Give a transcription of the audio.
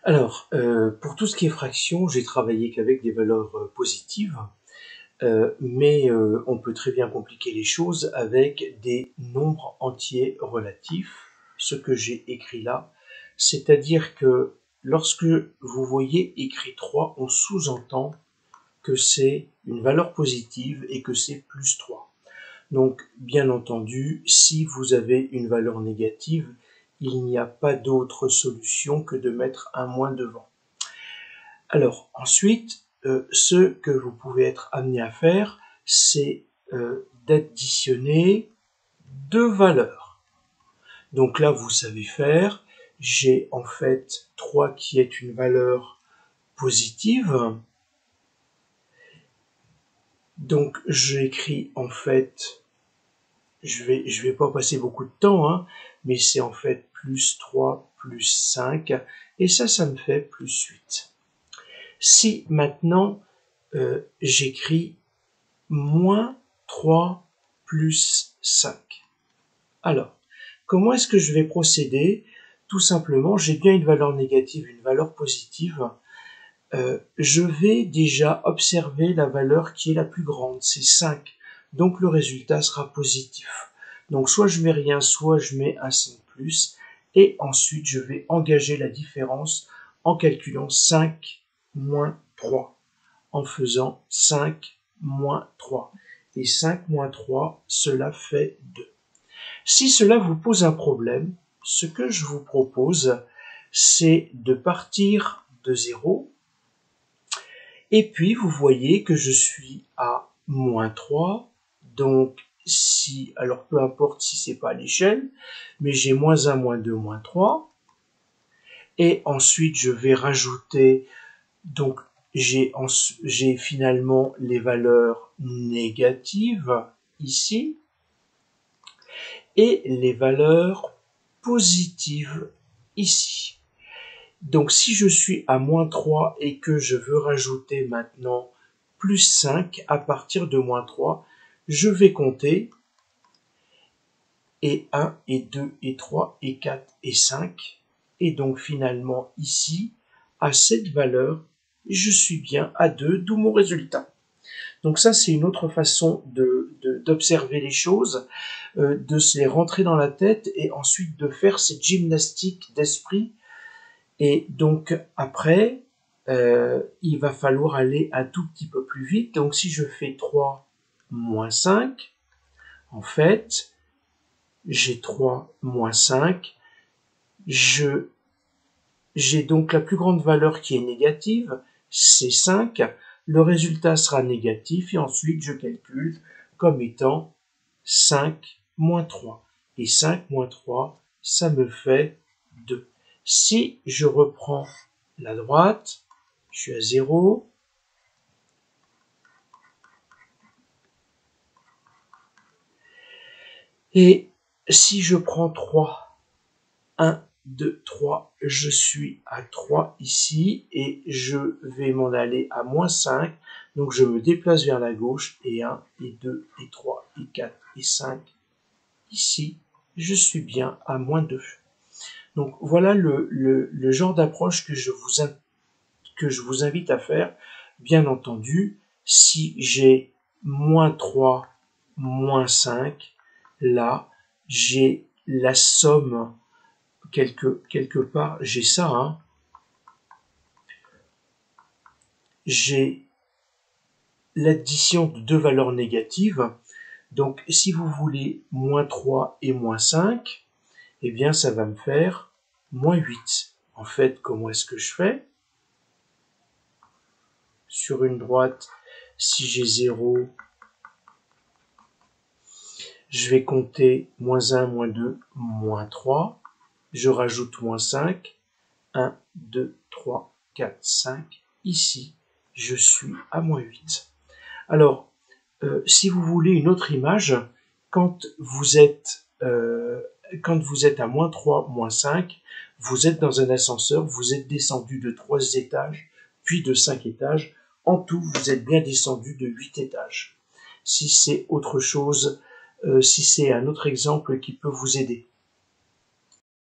Alors, pour tout ce qui est fraction, j'ai travaillé qu'avec des valeurs positives, mais on peut très bien compliquer les choses avec des nombres entiers relatifs, ce que j'ai écrit là. C'est-à-dire que lorsque vous voyez écrit 3, on sous-entend que c'est une valeur positive et que c'est plus 3. Donc, bien entendu, si vous avez une valeur négative, il n'y a pas d'autre solution que de mettre un moins devant. Alors, ensuite, ce que vous pouvez être amené à faire, c'est d'additionner deux valeurs. Donc là, vous savez faire. J'ai en fait 3 qui est une valeur positive. Donc, j'écris en fait, je vais pas passer beaucoup de temps, hein, mais c'est en fait plus 3 plus 5, et ça me fait plus 8. Si maintenant, j'écris moins 3 plus 5. Alors, comment est-ce que je vais procéder? Tout simplement, j'ai bien une valeur négative, une valeur positive. Je vais déjà observer la valeur qui est la plus grande, c'est 5. Donc le résultat sera positif. Donc soit je mets rien, soit je mets un signe plus. Et ensuite, je vais engager la différence en calculant 5 moins 3, en faisant 5 moins 3. Et 5 moins 3, cela fait 2. Si cela vous pose un problème, ce que je vous propose, c'est de partir de 0. Et puis, vous voyez que je suis à moins 3. Donc, si, alors peu importe si c'est pas à l'échelle, mais j'ai moins 1, moins 2, moins 3. Et ensuite, je vais rajouter, donc, j'ai finalement les valeurs négatives ici et les valeurs positives ici. Donc si je suis à moins 3 et que je veux rajouter maintenant plus 5 à partir de moins 3, je vais compter et 1 et 2 et 3 et 4 et 5. Et donc finalement ici, à cette valeur, je suis bien à 2, d'où mon résultat. Donc ça, c'est une autre façon d'observer les choses, de se les rentrer dans la tête et ensuite de faire cette gymnastique d'esprit. Et donc après, il va falloir aller un tout petit peu plus vite. Donc si je fais 3 moins 5, en fait, j'ai 3 moins 5. J'ai donc la plus grande valeur qui est négative, c'est 5. Le résultat sera négatif et ensuite je calcule comme étant 5 moins 3. Et 5 moins 3, ça me fait 2. Si je reprends la droite, je suis à 0. Et si je prends 3, 1, 2, 3, je suis à 3 ici et je vais m'en aller à moins 5. Donc je me déplace vers la gauche et 1, et 2, et 3, et 4, et 5. Ici, je suis bien à moins 2. Donc voilà le genre d'approche que je vous invite à faire. Bien entendu, si j'ai moins 3, moins 5, là, j'ai la somme, quelque part, j'ai ça, hein. J'ai l'addition de deux valeurs négatives. Donc, si vous voulez moins 3 et moins 5, eh bien, ça va me faire moins 8. En fait, comment est-ce que je fais? Sur une droite, si j'ai 0, je vais compter moins 1, moins 2, moins 3. Je rajoute moins 5. 1, 2, 3, 4, 5. Ici, je suis à moins 8. Alors, si vous voulez une autre image, quand vous êtes à moins 3, moins 5, vous êtes dans un ascenseur, vous êtes descendu de 3 étages, puis de 5 étages. En tout, vous êtes bien descendu de 8 étages. Si c'est autre chose, si c'est un autre exemple qui peut vous aider.